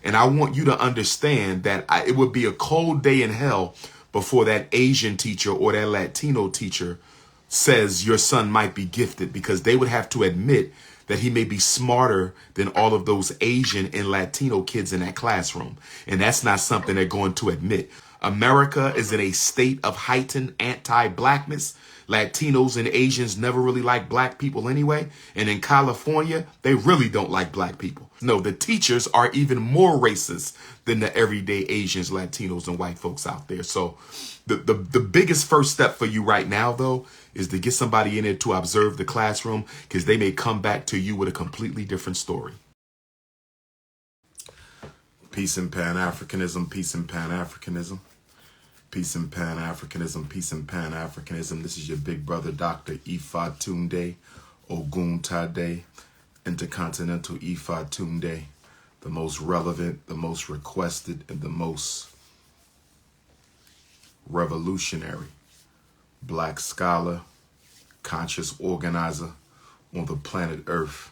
And I want you to understand that it would be a cold day in hell before that Asian teacher or that Latino teacher says your son might be gifted, because they would have to admit that he may be smarter than all of those Asian and Latino kids in that classroom. And that's not something they're going to admit. America is in a state of heightened anti-blackness. Latinos and Asians never really like black people anyway. And in California, they really don't like black people. No, the teachers are even more racist than the everyday Asians, Latinos, and white folks out there. So the biggest first step for you right now, though, is to get somebody in there to observe the classroom, because they may come back to you with a completely different story. Peace and Pan-Africanism, peace and Pan-Africanism. Peace and Pan-Africanism, peace and Pan-Africanism. This is your big brother, Dr. Ifa Tunde Oguntade, Intercontinental Ifa Tunde, the most relevant, the most requested, and the most revolutionary black scholar, conscious organizer on the planet Earth.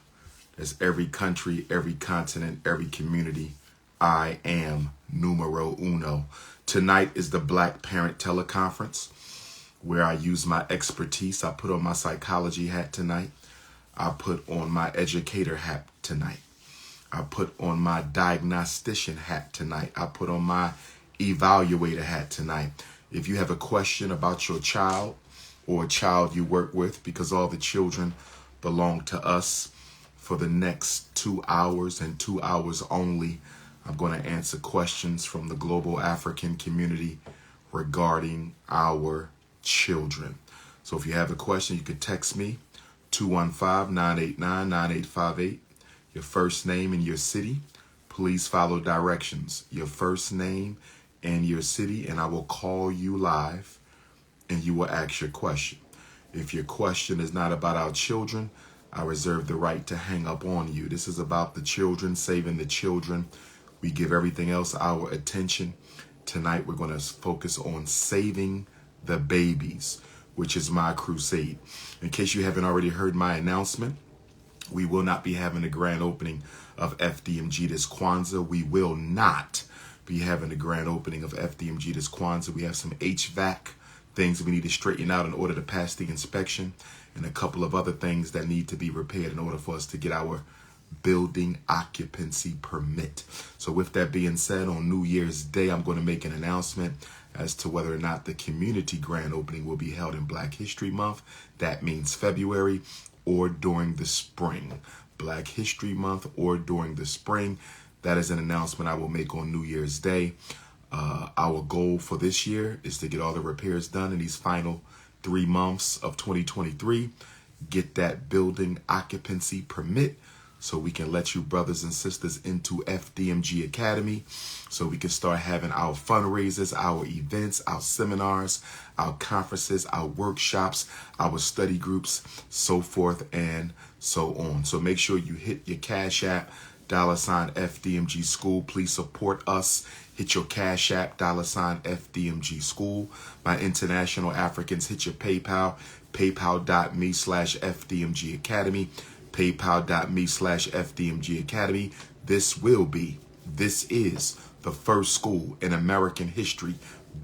There's every country, every continent, every community. I am numero uno. Tonight is the Black Parent Teleconference, where I use my expertise. I put on my psychology hat tonight. I put on my educator hat tonight. I put on my diagnostician hat tonight. I put on my evaluator hat tonight. If you have a question about your child or a child you work with, because all the children belong to us, for the next 2 hours and 2 hours only, I'm going to answer questions from the global African community regarding our children. So if you have a question, you can text me, 215-989-9858, your first name and your city. Please follow directions, your first name and your city, and I will call you live and you will ask your question. If your question is not about our children, I reserve the right to hang up on you. This is about the children, saving the children. We give everything else our attention. Tonight, we're going to focus on saving the babies, which is my crusade. In case you haven't already heard my announcement, we will not be having a grand opening of FDMG this Kwanzaa. We will not be having a grand opening of FDMG this Kwanzaa. We have some HVAC things we need to straighten out in order to pass the inspection, and a couple of other things that need to be repaired in order for us to get our building occupancy permit. So with that being said, on New Year's Day, I'm going to make an announcement as to whether or not the community grand opening will be held in Black History Month. That means February, or during the spring. Black History Month or during the spring. That is an announcement I will make on New Year's Day. Our goal for this year is to get all the repairs done in these final 3 months of 2023. Get that building occupancy permit so we can let you brothers and sisters into FDMG Academy, so we can start having our fundraisers, our events, our seminars, our conferences, our workshops, our study groups, so forth and so on. So make sure you hit your Cash App, $FDMG School. Please support us. Hit your Cash App, $FDMG School. My international Africans, hit your PayPal, paypal.me/FDMG Academy, paypal.me/FDMG Academy. This is the first school in American history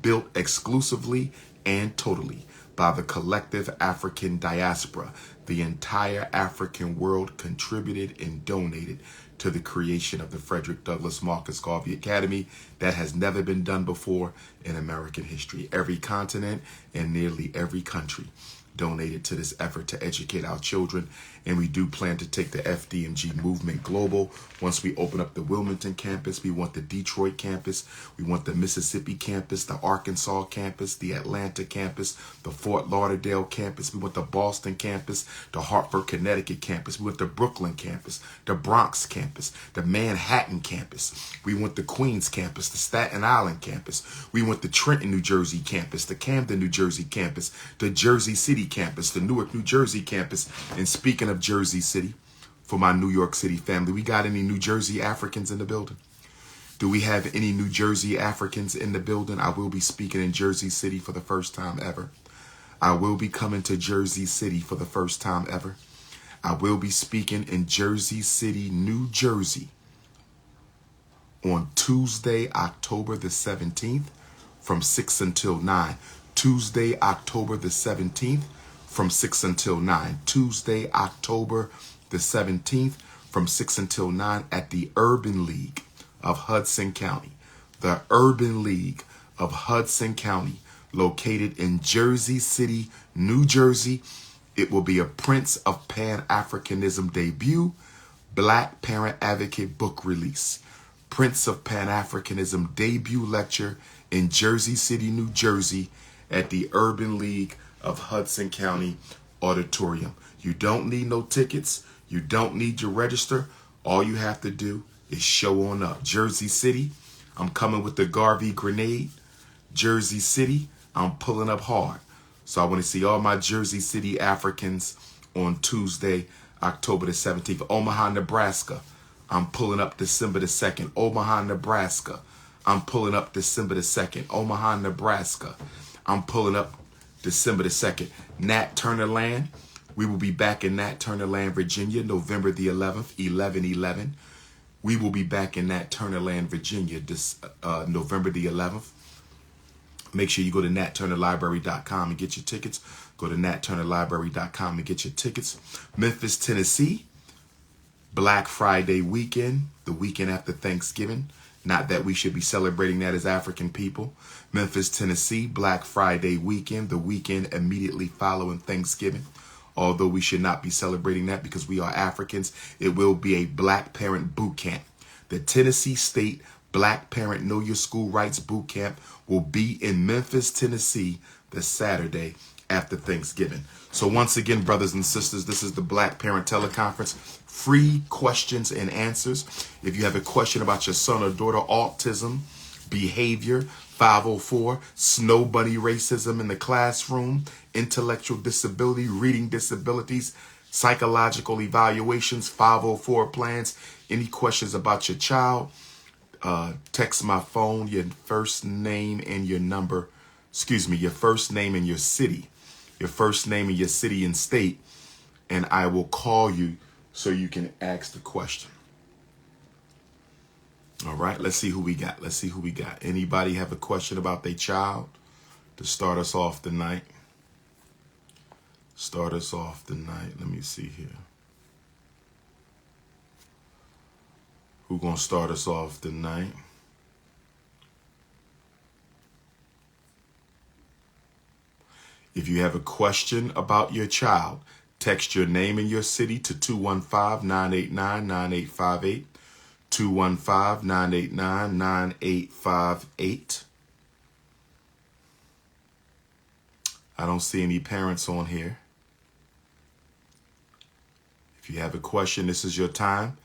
built exclusively and totally by the collective African diaspora. The entire African world contributed and donated to the creation of the Frederick Douglass Marcus Garvey Academy. That has never been done before in American history. Every continent and nearly every country donated to this effort to educate our children, and we do plan to take the FDMG movement global. Once we open up the Wilmington campus, we want the Detroit campus, we want the Mississippi campus, the Arkansas campus, the Atlanta campus, the Fort Lauderdale campus, we want the Boston campus, the Hartford, Connecticut campus, we want the Brooklyn campus, the Bronx campus, the Manhattan campus, we want the Queens campus, the Staten Island campus, we want the Trenton, New Jersey campus, the Camden, New Jersey campus, the Jersey City campus, the Newark, New Jersey campus. And speaking of Jersey City, for my New York City family, we got any New Jersey Africans in the building? Do we have any New Jersey Africans in the building? I will be speaking in Jersey City for the first time ever. I will be coming to Jersey City for the first time ever. I will be speaking in Jersey City, New Jersey on Tuesday, October the 17th from 6 until 9. Tuesday, October the 17th from 6 until 9. Tuesday, October the 17th from 6 until 9 at the Urban League of Hudson County. The Urban League of Hudson County, located in Jersey City, New Jersey. It will be a Prince of Pan-Africanism debut, Black Parent Advocate book release. Prince of Pan-Africanism debut lecture in Jersey City, New Jersey at the Urban League of Hudson County Auditorium. You don't need no tickets. You don't need to register. All you have to do is show on up. Jersey City, I'm coming with the Garvey grenade. Jersey City, I'm pulling up hard. So I want to see all my Jersey City Africans on Tuesday, October the 17th. Omaha, Nebraska, I'm pulling up December the 2nd. Omaha, Nebraska, I'm pulling up December the 2nd. Omaha, Nebraska, I'm pulling up December the 2nd. Nat Turner Land, we will be back in Nat Turner Land, Virginia, November the 11th, 11/11. We will be back in Nat Turner Land, Virginia, this November the 11th. Make sure you go to natturnerlibrary.com and get your tickets. Go to natturnerlibrary.com and get your tickets. Memphis, Tennessee, Black Friday weekend, the weekend after Thanksgiving. Not that we should be celebrating that as African people. Memphis, Tennessee, Black Friday weekend, the weekend immediately following Thanksgiving. Although we should not be celebrating that because we are Africans, it will be a Black Parent Boot Camp. The Tennessee State Black Parent Know Your School Rights Boot Camp will be in Memphis, Tennessee, the Saturday after Thanksgiving. So once again, brothers and sisters, this is the Black Parent Teleconference. Free questions and answers. If you have a question about your son or daughter, autism, behavior, 504, snow bunny racism in the classroom, intellectual disability, reading disabilities, psychological evaluations, 504 plans, any questions about your child, text my phone, your first name and your number, your first name and your city, and state, and I will call you so you can ask the question. All right, let's see who we got. Anybody have a question about their child to start us off tonight? Let me see here. Who gonna start us off tonight? If you have a question about your child, text your name and your city to 215-989-9858. 215-989-9858. I don't see any parents on here. If you have a question, this is your time.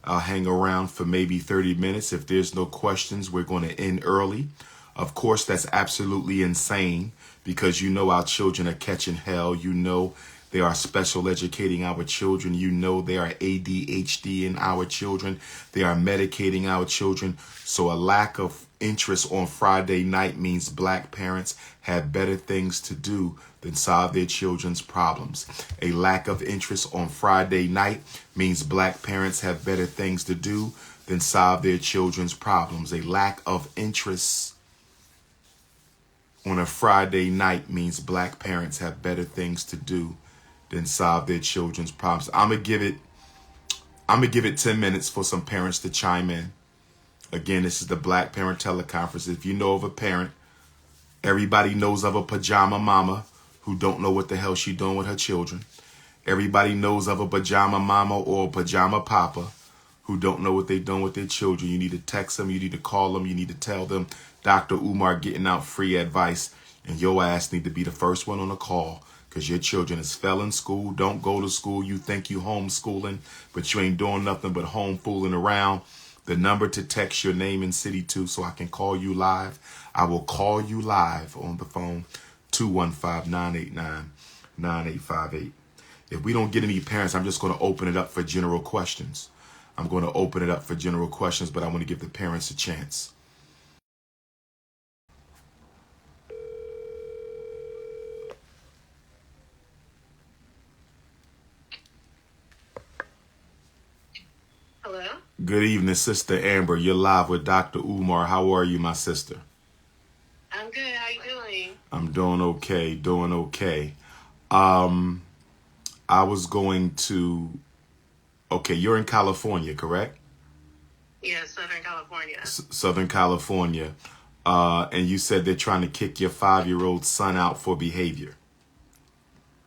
I'll hang around for maybe 30 minutes. If there's no questions, we're going to end early. Of course, that's absolutely insane because you know our children are catching hell. You know they are special educating our children. You know they are ADHD in our children. They are medicating our children. So a lack of interest on Friday night means Black parents have better things to do than solve their children's problems. A lack of interest on Friday night means Black parents have better things to do than solve their children's problems. A lack of interest on a Friday night means Black parents have better things to do than solve their children's problems. I'm gonna give it 10 minutes for some parents to chime in. Again, this is the Black Parent Teleconference. If you know of a parent, everybody knows of a pajama mama who don't know what the hell she doing with her children. Everybody knows of a pajama mama or a pajama papa who don't know what they're doing with their children. You need to text them. You need to call them. You need to tell them Dr. Umar getting out free advice, and your ass need to be the first one on the call because your children is fell in school, don't go to school. You think you homeschooling, but you ain't doing nothing but home fooling around. The number to text your name and city to so I can call you live. I will call you live on the phone, 215-989-9858. If we don't get any parents, I'm just going to open it up for general questions. But I want to give the parents a chance. Hello? Good evening, Sister Amber. You're live with Dr. Umar. How are you, my sister? I'm good. How you doing? I'm doing okay, doing okay. I was going to, okay, you're in California, correct? Yeah, Southern California. Southern California. And you said they're trying to kick your 5-year-old son out for behavior.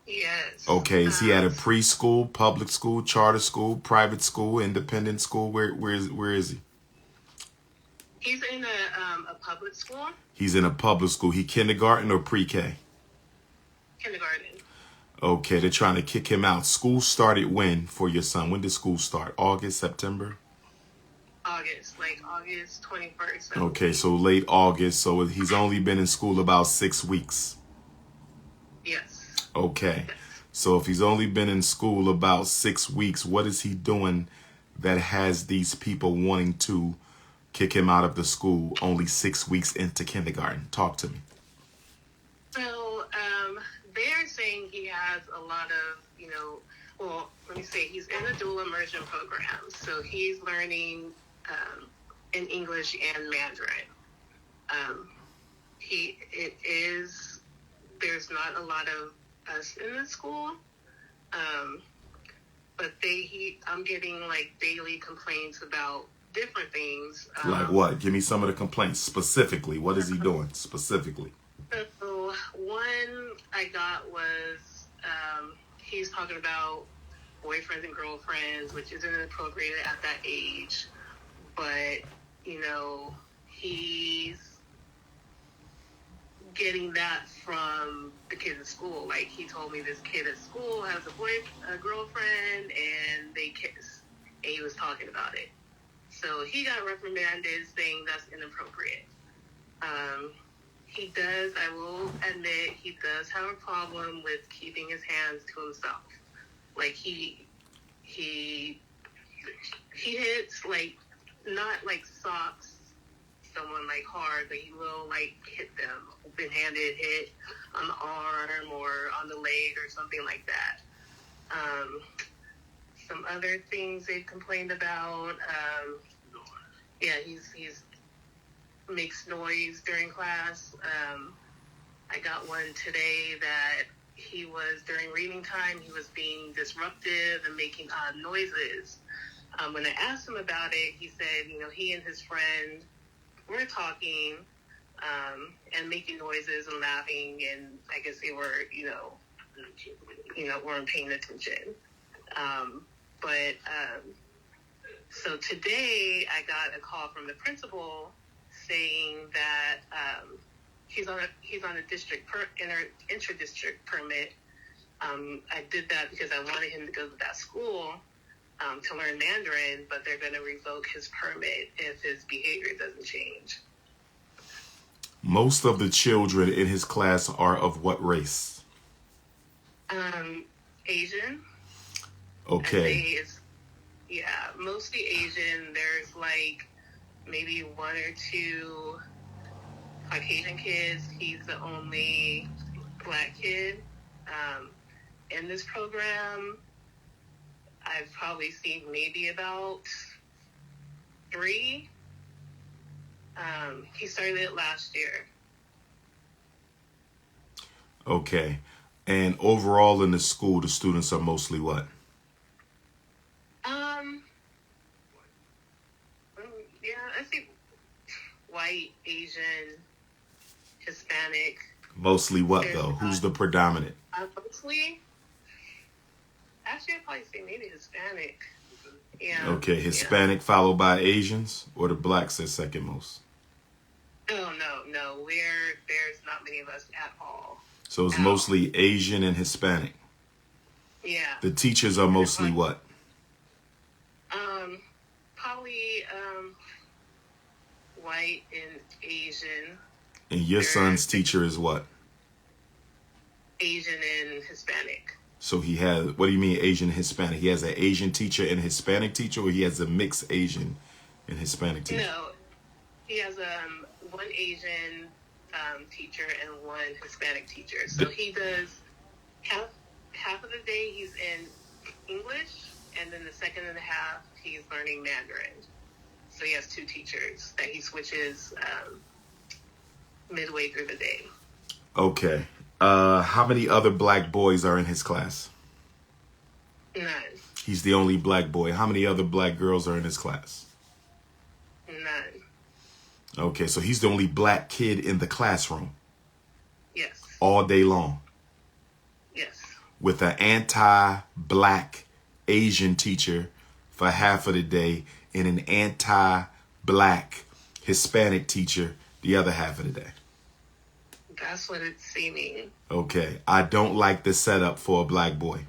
Yes. Okay, is he at a preschool, public school, charter school, private school, independent school? Where is he? He's in a public school. He's in a public school. He kindergarten or pre-K? Kindergarten. Okay, they're trying to kick him out. School started when for your son? When did school start? August, September? August 21st. Okay, so late August. So he's only been in school about 6 weeks. Yes. Okay. Yes. So if he's only been in school about 6 weeks, what is he doing that has these people wanting to kick him out of the school only 6 weeks into kindergarten? Talk to me. So they're saying he has a lot of, well, let me say he's in a dual immersion program. So he's learning in English and Mandarin. There's not a lot of us in the school. But I'm getting like daily complaints about different things. Like what? Give me some of the complaints specifically. What is he doing specifically? So one I got was he's talking about boyfriends and girlfriends, which isn't appropriate at that age. But, he's getting that from the kids at school. Like, he told me this kid at school has a girlfriend, and they kiss. And he was talking about it. So he got reprimanded, saying that's inappropriate. I will admit, he does have a problem with keeping his hands to himself. Like, he hits, like, not like socks someone like hard, but he will like hit them, open-handed hit on the arm or on the leg or something like that. Some other things they've complained about. He's makes noise during class. I got one today that during reading time, he was being disruptive and making odd noises. When I asked him about it, he said, he and his friend were talking and making noises and laughing, and I guess they were, weren't paying attention. So today I got a call from the principal saying that he's on a district inter-district permit. I did that because I wanted him to go to that school to learn Mandarin, but they're going to revoke his permit if his behavior doesn't change. Most of the children in his class are of what race? Asian. Okay. Mostly Asian. There's like maybe one or two Caucasian kids. He's the only black kid in this program. I've probably seen maybe about 3. He started it last year. Okay. And overall in the school, the students are mostly what? I think white, Asian, Hispanic. Mostly what, though? Who's the predominant? Mostly? Actually, I'd probably say maybe Hispanic. Yeah. Okay, Hispanic followed by Asians, or the blacks are second most? No. There's not many of us at all. So it's mostly Asian and Hispanic. Yeah. The teachers are mostly what? Probably white and Asian. And your son's teacher is what? Asian and Hispanic. So he has, what do you mean Asian and Hispanic? He has an Asian teacher and a Hispanic teacher, or he has a mixed Asian and Hispanic teacher? No, he has one Asian teacher and one Hispanic teacher. So he does half of the day he's in English, and then the second and a half he's learning Mandarin. So he has 2 teachers that he switches midway through the day. Okay. How many other black boys are in his class? None. He's the only black boy. How many other black girls are in his class? None. Okay, so he's the only black kid in the classroom. Yes. All day long. Yes. With an anti-black Asian teacher for half of the day and an anti-black Hispanic teacher the other half of the day. That's what it's seeming. Okay, I don't like the setup for a black boy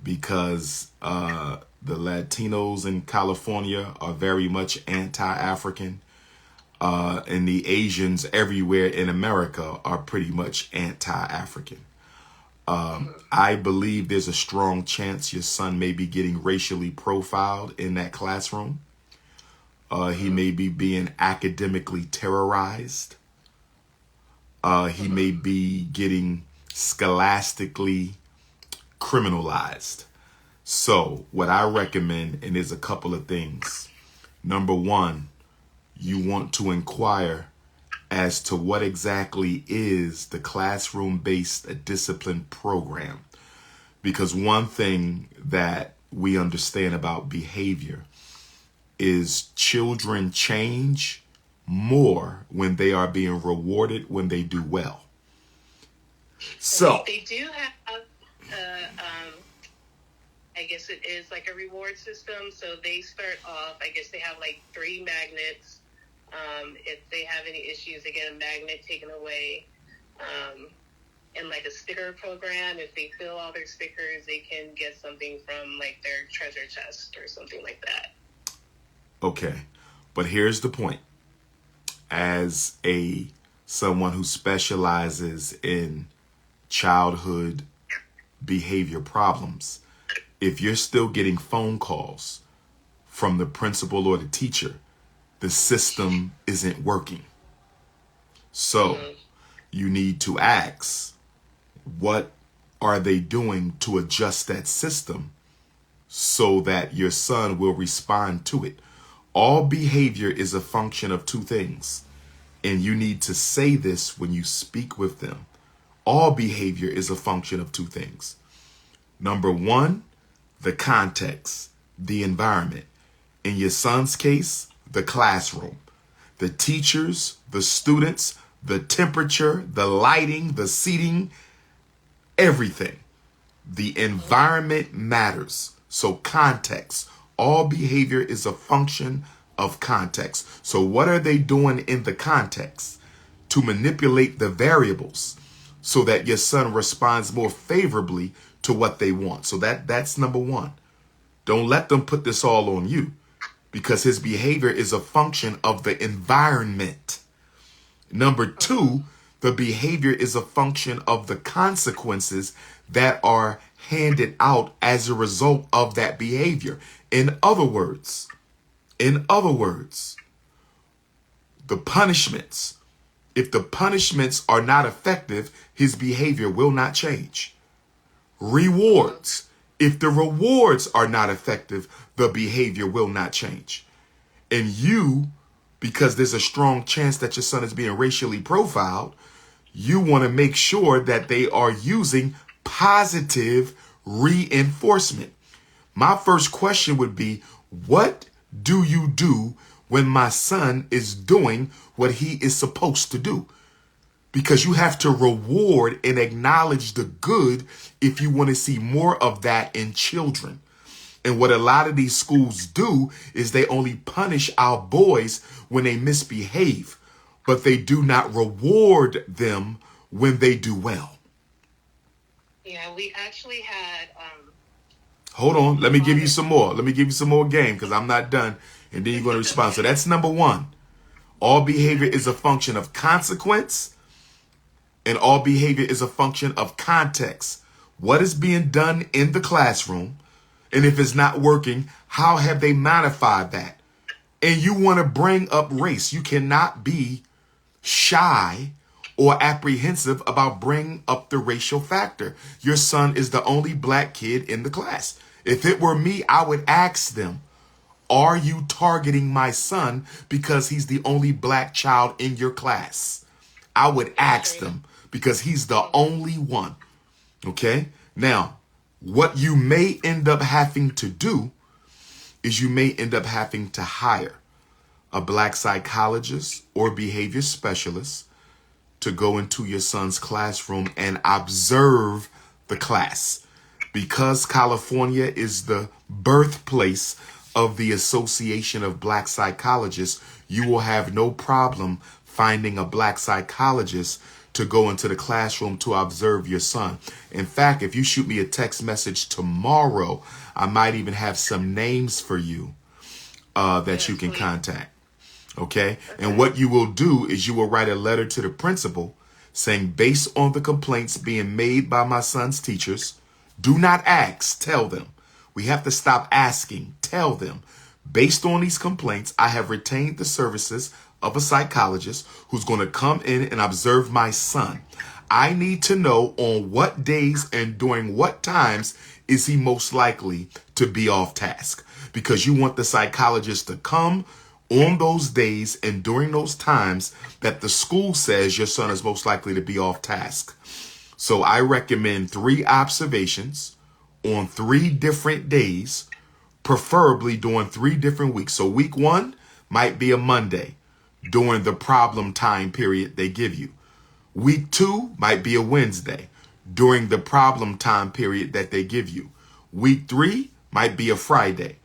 because the Latinos in California are very much anti-African. And the Asians everywhere in America are pretty much anti-African. I believe there's a strong chance your son may be getting racially profiled in that classroom. He may be being academically terrorized. He may be getting scholastically criminalized. So what I recommend, and there's a couple of things. Number one, you want to inquire as to what exactly is the classroom-based discipline program. Because one thing that we understand about behavior is children change more when they are being rewarded when they do well. So they do have, I guess it is like a reward system. So they start off, I guess they have like 3 magnets. If they have any issues, they get a magnet taken away. And like a sticker program, if they fill all their stickers, they can get something from like their treasure chest or something like that. Okay, but here's the point. As someone who specializes in childhood behavior problems, if you're still getting phone calls from the principal or the teacher, the system isn't working. So you need to ask, what are they doing to adjust that system so that your son will respond to it? All behavior is a function of 2 things. And you need to say this when you speak with them. All behavior is a function of 2 things. Number 1, the context, the environment. In your son's case, the classroom, the teachers, the students, the temperature, the lighting, the seating, everything. The environment matters. So context. All behavior is a function of context. So what are they doing in the context to manipulate the variables so that your son responds more favorably to what they want? So that's number 1. Don't let them put this all on you, because his behavior is a function of the environment. Number 2, the behavior is a function of the consequences that are handed out as a result of that behavior. In other words, the punishments, if the punishments are not effective, his behavior will not change. Rewards, if the rewards are not effective, the behavior will not change. And you, because there's a strong chance that your son is being racially profiled, you want to make sure that they are using positive reinforcement. My first question would be, what do you do when my son is doing what he is supposed to do? Because you have to reward and acknowledge the good if you want to see more of that in children. And what a lot of these schools do is they only punish our boys when they misbehave, but they do not reward them when they do well. Yeah, we actually had... Hold on. Let me give you some more. Let me give you some more game, because I'm not done. And then you're going to respond. So that's number 1. All behavior is a function of consequence, and all behavior is a function of context. What is being done in the classroom? And if it's not working, how have they modified that? And you want to bring up race. You cannot be shy or apprehensive about bringing up the racial factor. Your son is the only black kid in the class. If it were me, I would ask them, are you targeting my son because he's the only black child in your class? I would ask them because he's the only one. Okay? Now, what you may end up having to do is you may end up having to hire a black psychologist or behavior specialist to go into your son's classroom and observe the class. Because California is the birthplace of the Association of Black Psychologists, you will have no problem finding a black psychologist to go into the classroom to observe your son. In fact, if you shoot me a text message tomorrow, I might even have some names for you that you can contact. Okay? And what you will do is you will write a letter to the principal saying, based on the complaints being made by my son's teachers, do not ask, tell them. We have to stop asking, tell them. Based on these complaints, I have retained the services of a psychologist who's going to come in and observe my son. I need to know on what days and during what times is he most likely to be off task, because you want the psychologist to come on those days and during those times that the school says your son is most likely to be off task. So I recommend 3 observations on 3 different days, preferably during 3 different weeks. So week 1 might be a Monday during the problem time period they give you. Week 2 might be a Wednesday during the problem time period that they give you. Week 3 might be a Friday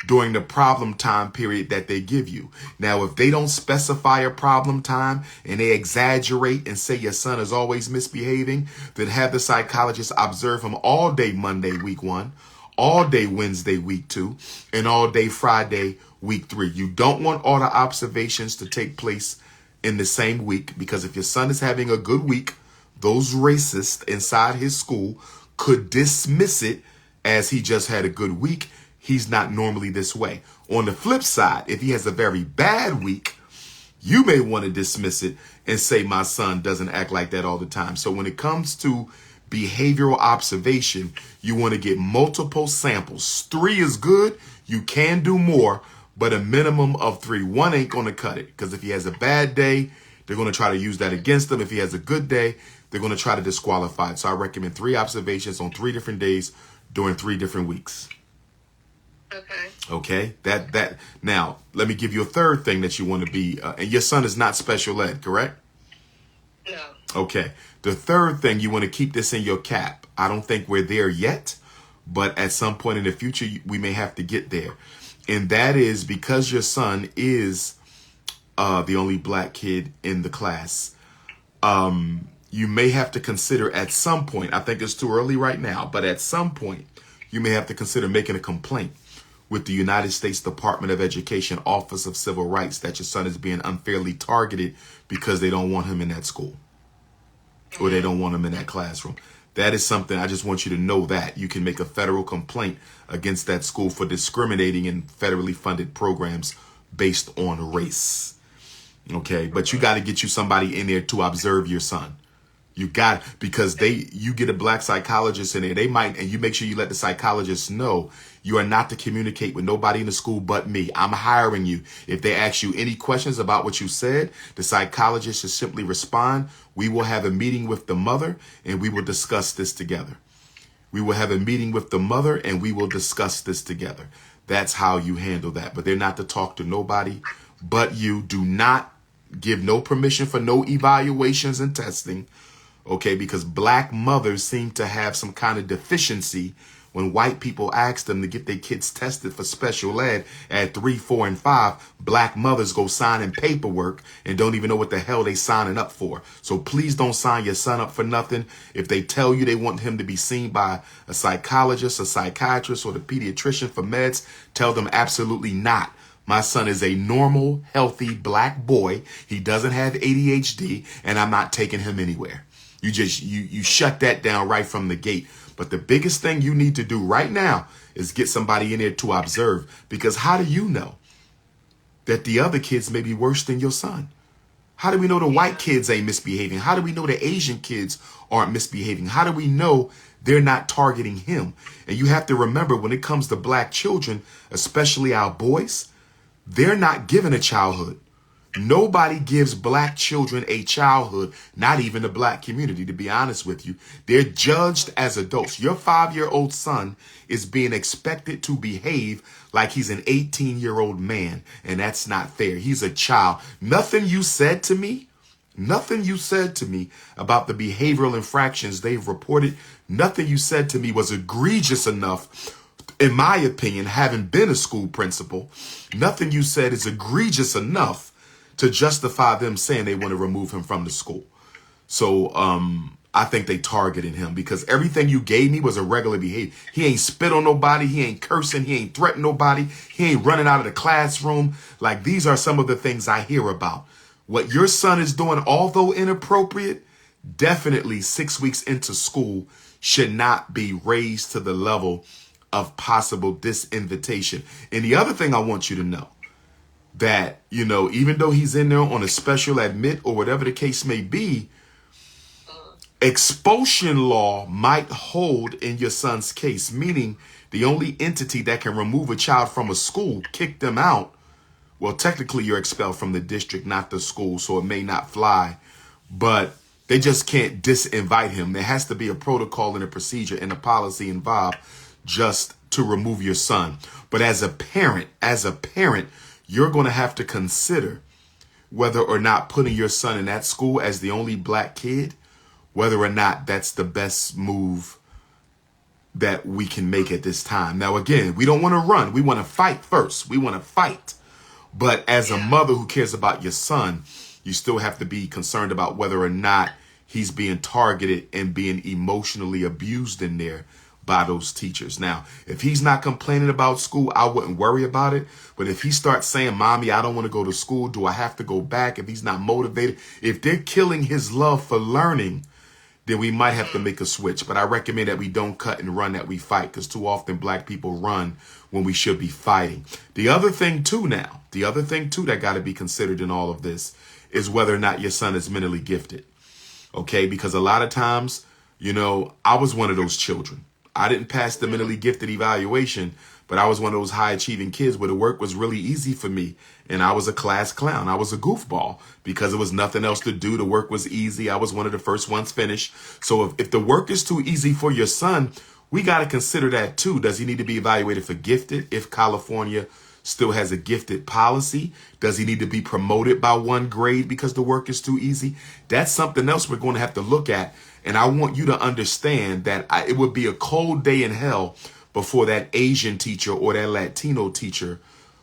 during the problem time period that they give you. Now, if they don't specify a problem time and they exaggerate and say your son is always misbehaving, then have the psychologist observe him all day Monday, week 1, all day Wednesday, week 2, and all day Friday, week 3. You don't want all the observations to take place in the same week, because if your son is having a good week, those racists inside his school could dismiss it as he just had a good week. He's not normally this way. On the flip side, if he has a very bad week, you may want to dismiss it and say my son doesn't act like that all the time. So when it comes to behavioral observation, you want to get multiple samples. 3 is good. You can do more, but a minimum of 3. 1 ain't going to cut it, because if he has a bad day, they're going to try to use that against him. If he has a good day, they're going to try to disqualify it. So I recommend 3 observations on 3 different days during 3 different weeks. Okay. That now let me give you a third thing that you want to be. And your son is not special ed, correct? No. Okay. The third thing, you want to keep this in your cap. I don't think we're there yet, but at some point in the future, we may have to get there. And that is because your son is the only black kid in the class. You may have to consider at some point, I think it's too early right now, but at some point, you may have to consider making a complaint with the United States Department of Education Office of Civil Rights that your son is being unfairly targeted because they don't want him in that school or they don't want him in that classroom. That is something I just want you to know, that you can make a federal complaint against that school for discriminating in federally funded programs based on race. Okay, but you got to get you somebody in there to observe your son. You got, because you get a black psychologist in there, they might, and you make sure you let the psychologist know you are not to communicate with nobody in the school but me. I'm hiring you. If they ask you any questions about what you said, the psychologist should simply respond, we will have a meeting with the mother and we will discuss this together. We will have a meeting with the mother and we will discuss this together. That's how you handle that. But they're not to talk to nobody but you. Do not give no permission for no evaluations and testing. Okay, because black mothers seem to have some kind of deficiency when white people ask them to get their kids tested for special ed at 3, 4, and 5. Black mothers go signing paperwork and don't even know what the hell they signing up for. So please don't sign your son up for nothing. If they tell you they want him to be seen by a psychologist, a psychiatrist, or the pediatrician for meds, tell them absolutely not. My son is a normal, healthy black boy. He doesn't have ADHD, and I'm not taking him anywhere. You shut that down right from the gate. But the biggest thing you need to do right now is get somebody in there to observe, because how do you know that the other kids may be worse than your son? How do we know the white kids ain't misbehaving? How do we know the Asian kids aren't misbehaving? How do we know they're not targeting him? And you have to remember, when it comes to black children, especially our boys, they're not given a childhood. Nobody gives black children a childhood, not even the black community, to be honest with you. They're judged as adults. Your 5-year-old son is being expected to behave like he's an 18-year-old man, and that's not fair. He's a child. Nothing you said to me about the behavioral infractions they've reported, nothing you said to me was egregious enough, in my opinion, having been a school principal. Nothing you said is egregious enough to justify them saying they want to remove him from the school. So I think they targeted him because everything you gave me was a regular behavior. He ain't spit on nobody. He ain't cursing. He ain't threatening nobody. He ain't running out of the classroom. Like, these are some of the things I hear about. What your son is doing, although inappropriate, definitely 6 weeks into school should not be raised to the level of possible disinvitation. And the other thing I want you to know, that, you know, even though he's in there on a special admit or whatever the case may be, expulsion law might hold in your son's case, meaning the only entity that can remove a child from a school, kick them out. Well, technically you're expelled from the district, not the school, so it may not fly, but they just can't disinvite him. There has to be a protocol and a procedure and a policy involved just to remove your son. But as a parent, you're going to have to consider whether or not putting your son in that school as the only black kid, whether or not that's the best move that we can make at this time. Now, again, we don't want to run. We want to fight first. We want to fight. But as a mother who cares about your son, you still have to be concerned about whether or not he's being targeted and being emotionally abused in there by those teachers. Now, if he's not complaining about school, I wouldn't worry about it. But if he starts saying, Mommy, I don't want to go to school, do I have to go back? If he's not motivated, if they're killing his love for learning, then we might have to make a switch. But I recommend that we don't cut and run, that we fight, because too often black people run when we should be fighting. The other thing too that got to be considered in all of this is whether or not your son is mentally gifted. Okay, because a lot of times, you know, I was one of those children. I didn't pass the mentally gifted evaluation, but I was one of those high achieving kids where the work was really easy for me. And I was a class clown. I was a goofball because there was nothing else to do. The work was easy. I was one of the first ones finished. So if the work is too easy for your son, we got to consider that too. Does he need to be evaluated for gifted? If California still has a gifted policy, does he need to be promoted by 1 grade because the work is too easy? That's something else we're going to have to look at. And I want you to understand that it would be a cold day in hell before that Asian teacher or that Latino teacher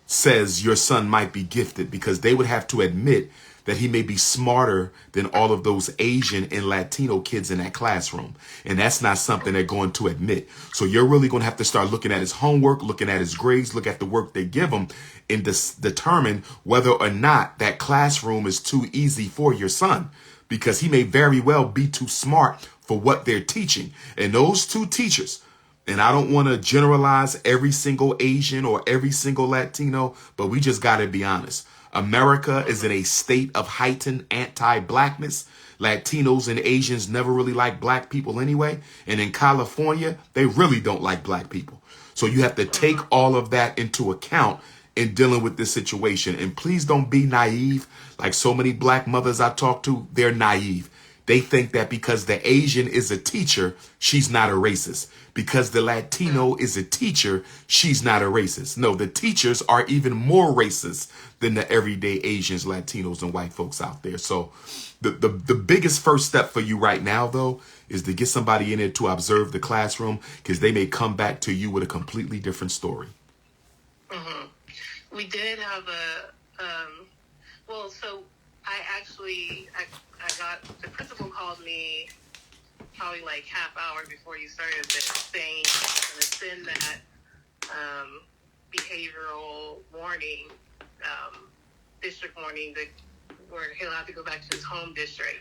says your son might be gifted, because they would have to admit that he may be smarter than all of those Asian and Latino kids in that classroom. And that's not something they're going to admit. So you're really going to have to start looking at his homework, looking at his grades, look at the work they give him, and determine whether or not that classroom is too easy for your son, because he may very well be too smart for what they're teaching. And those two teachers, and I don't want to generalize every single Asian or every single Latino, but we just got to be honest. America is in a state of heightened anti-blackness. Latinos and Asians never really like black people anyway. And in California, they really don't like black people. So you have to take all of that into account in dealing with this situation. And please don't be naive. Like so many black mothers I talk to, they're naive. They think that because the Asian is a teacher, she's not a racist. Because the Latino is a teacher, she's not a racist. No, the teachers are even more racist than the everyday Asians, Latinos, and white folks out there. So the biggest first step for you right now, though, is to get somebody in there to observe the classroom, because they may come back to you with a completely different story. Mm-hmm. We did have so I got, the principal called me probably like half hour before you started this, saying he's going to send that behavioral warning, district warning, where he'll have to go back to his home district.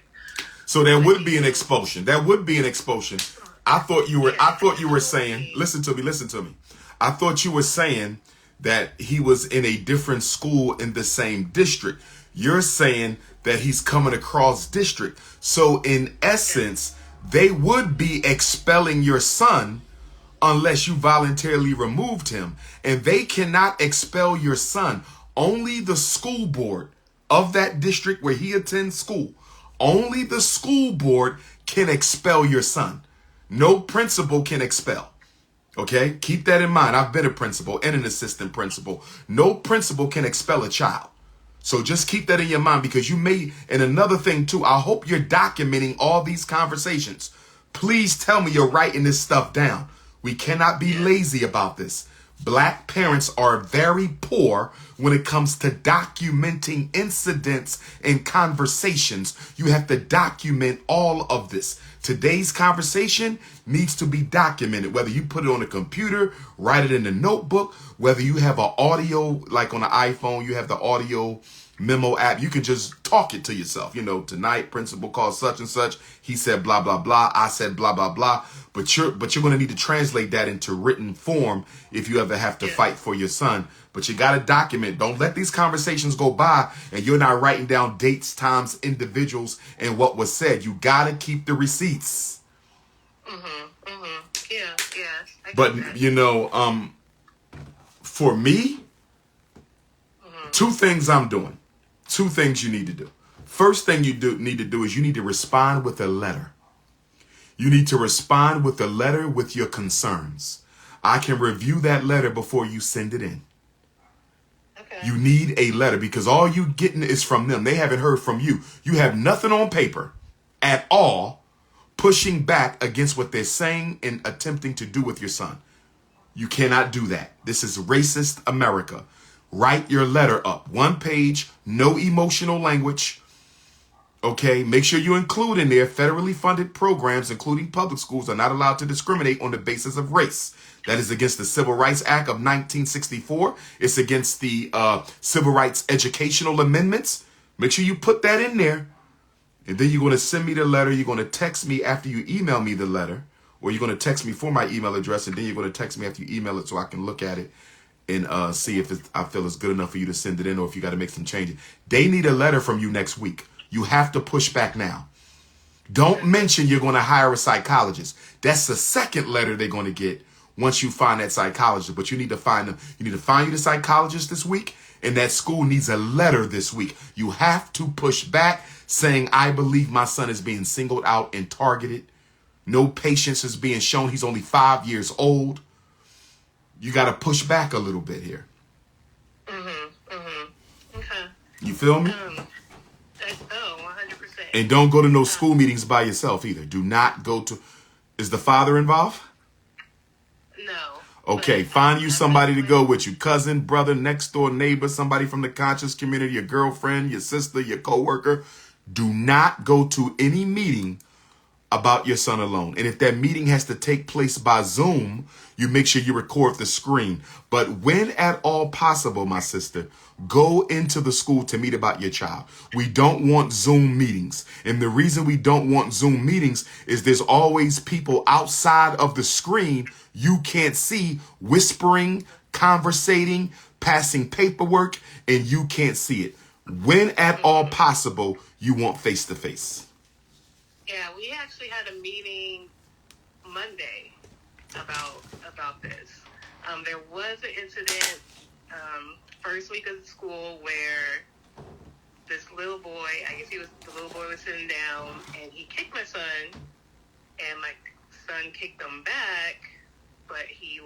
So there would be an expulsion. There would be an expulsion. I thought you were saying, listen to me. I thought you were saying that he was in a different school in the same district. You're saying that he's coming across district. So in essence, they would be expelling your son unless you voluntarily removed him. And they cannot expel your son. Only the school board of that district where he attends school, only the school board can expel your son. No principal can expel. Okay? Keep that in mind. I've been a principal and an assistant principal. No principal can expel a child. So just keep that in your mind, because you may, and another thing too, I hope you're documenting all these conversations. Please tell me you're writing this stuff down. We cannot be lazy about this. Black parents are very poor when it comes to documenting incidents and conversations. You have to document all of this. Today's conversation needs to be documented, whether you put it on a computer, write it in a notebook, whether you have an audio, like on the iPhone, you have the audio memo app. You can just talk it to yourself. You know, tonight, principal called such and such. He said blah, blah, blah. I said blah, blah, blah. But you're going to need to translate that into written form if you ever have to fight for your son. But you got to document. Don't let these conversations go by and you're not writing down dates, times, individuals, and what was said. You got to keep the receipts. Yeah. But, you know, for me, two things I'm doing. Two things you need to do. First thing you need to do is you need to respond with a letter. You need to respond with a letter with your concerns. I can review that letter before you send it in. Okay. You need a letter, because all you getting is from them. They haven't heard from you. You have nothing on paper at all pushing back against what they're saying and attempting to do with your son. You cannot do that. This is racist America. Write your letter up. 1 page, no emotional language. Okay, make sure you include in there federally funded programs, including public schools, are not allowed to discriminate on the basis of race. That is against the Civil Rights Act of 1964. It's against the Civil Rights Educational Amendments. Make sure you put that in there. And then you're going to send me the letter. You're going to text me after you email me the letter. Or you're going to text me for my email address. And then you're going to text me after you email it so I can look at it and see if I feel it's good enough for you to send it in, or if you got to make some changes. They need a letter from you next week. You have to push back now. Don't mention you're going to hire a psychologist. That's the second letter they're going to get once you find that psychologist. But you need to find them. You need to find you the psychologist this week, and that school needs a letter this week. You have to push back saying, I believe my son is being singled out and targeted. No patience is being shown. He's only 5 years old. You got to push back a little bit here. Okay. You feel me? 100%. And don't go to no school meetings by yourself either. Do not go to... Is the father involved? No. Okay, find you somebody to go with you. Cousin, brother, next door neighbor, somebody from the conscious community, your girlfriend, your sister, your coworker. Do not go to any meeting about your son alone. And if that meeting has to take place by Zoom, you make sure you record the screen. But when at all possible, my sister, go into the school to meet about your child. We don't want Zoom meetings. And the reason we don't want Zoom meetings is there's always people outside of the screen you can't see, whispering, conversating, passing paperwork, and you can't see it. When at all possible, you want face-to-face. Yeah, we actually had a meeting Monday about this. There was an incident first week of school where this little boy, the little boy was sitting down, and he kicked my son, and my son kicked him back, but he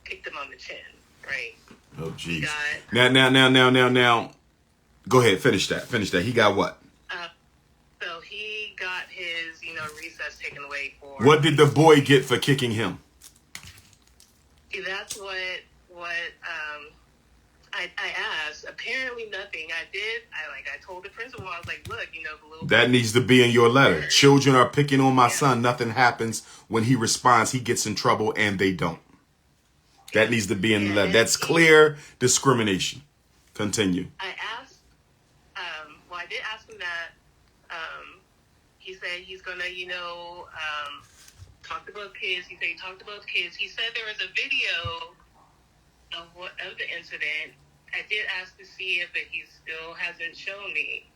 kicked him on the chin, right? Oh, geez. Now. Go ahead, finish that. He got what? So he got his, recess taken away for... What did the boy get for kicking him? That's what I asked. Apparently nothing. I told the principal, I was like, look, the little... That needs to be in your letter. Children are picking on my son. Nothing happens. When he responds, he gets in trouble, and they don't. That needs to be in the letter. That's clear discrimination. Continue. I asked, I did ask him that. He said he's going to, talk to both kids. He said he talked to both kids. He said there was a video of the incident. I did ask to see it, but he still hasn't shown me.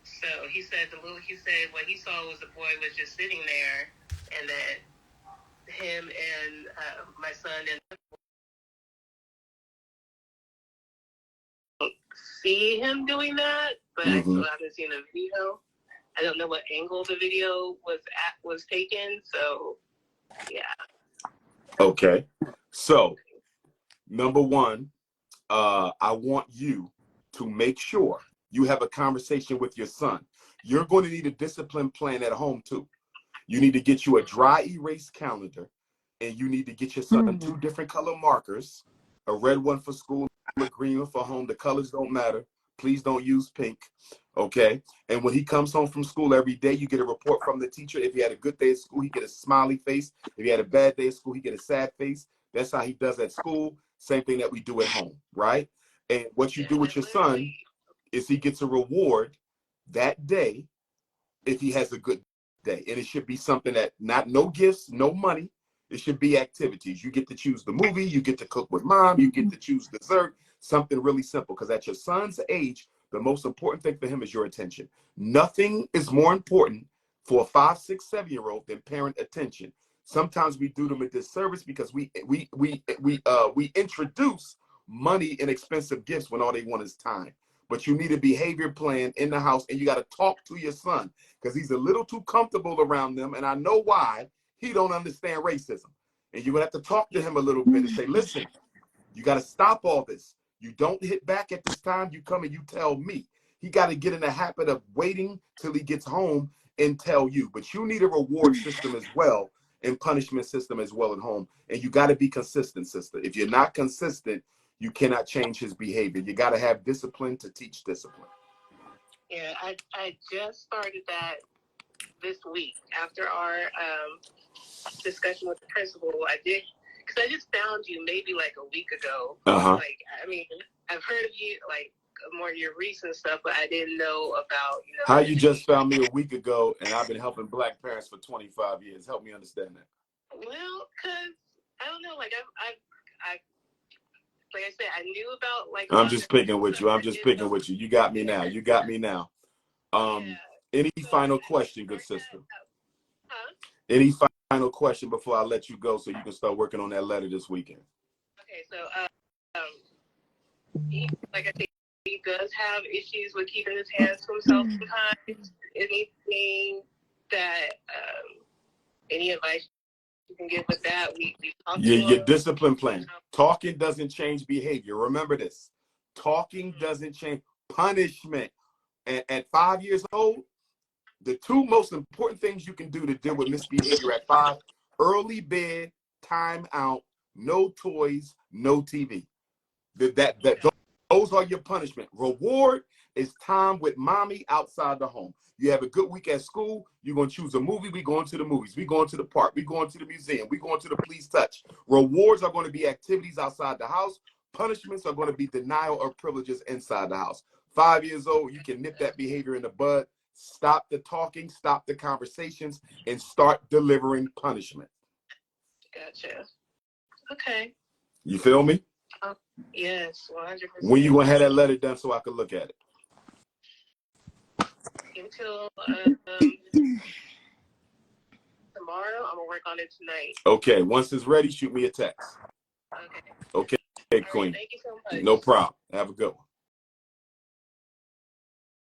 So he said what he saw was the boy was just sitting there, and that him and my son and see him doing that, but I still haven't seen a video. I don't know what angle the video was taken, so yeah. Okay. So, number one, I want you to make sure you have a conversation with your son. You're going to need a discipline plan at home too. You need to get you a dry erase calendar, and you need to get your son 2 different color markers, a red one for school, a green one for home. The colors don't matter. Please don't use pink. Okay. And when he comes home from school every day, you get a report from the teacher. If he had a good day at school, he get a smiley face. If he had a bad day at school, he get a sad face. That's how he does at school. Same thing that we do at home, right? And what you do with your son is he gets a reward that day if he has a good day. And it should be something that no gifts, no money. It should be activities. You get to choose the movie. You get to cook with mom. You get to choose dessert. Something really simple. Because at your son's age, the most important thing for him is your attention. Nothing is more important for a 5, 6, 7-year-old than parent attention. Sometimes we do them a disservice because we introduce money and expensive gifts when all they want is time. But you need a behavior plan in the house, and you got to talk to your son because he's a little too comfortable around them. And I know why. He don't understand racism. And you're going to have to talk to him a little bit and say, listen, you got to stop all this. You don't hit back at this time. You come and you tell me. He got to get in the habit of waiting till he gets home and tell you. But you need a reward system as well and punishment system as well at home. And you got to be consistent, sister. If you're not consistent, you cannot change his behavior. You got to have discipline to teach discipline. Yeah, I just started that this week after our discussion with the principal. I did, because I just found you maybe like a week ago. Like, I mean, I've heard of you, like, more of your recent stuff, but I didn't know about, how you just found me a week ago, and I've been helping Black parents for 25 years. Help me understand that. Well, because I don't know, like I like I said, I knew about like. I'm just picking with you. You got me now. Any final question, good sister? Any final question before I let you go so you can start working on that letter this weekend? Okay, so like I said, he does have issues with keeping his hands to himself sometimes. Anything that any advice you can give with that? We talked your discipline plan. Talking doesn't change behavior. Remember this. Talking doesn't change punishment. At 5 years old, the 2 most important things you can do to deal with misbehavior at 5: early bed, time out, no toys, no TV. Those are your punishment. Reward is time with mommy outside the home. You have a good week at school, you're going to choose a movie, we going to the movies, we going to the park, we going to the museum, we going to the Please Touch. Rewards are going to be activities outside the house. Punishments are going to be denial of privileges inside the house. 5 years old, you can nip that behavior in the bud. Stop the talking, stop the conversations, and start delivering punishment. Gotcha. Okay. You feel me? Yes, 100%. When you going to have that letter done so I can look at it? Until tomorrow. I'm going to work on it tonight. Okay. Once it's ready, shoot me a text. Okay. Okay, Queen. Right, thank you so much. No problem. Have a good one.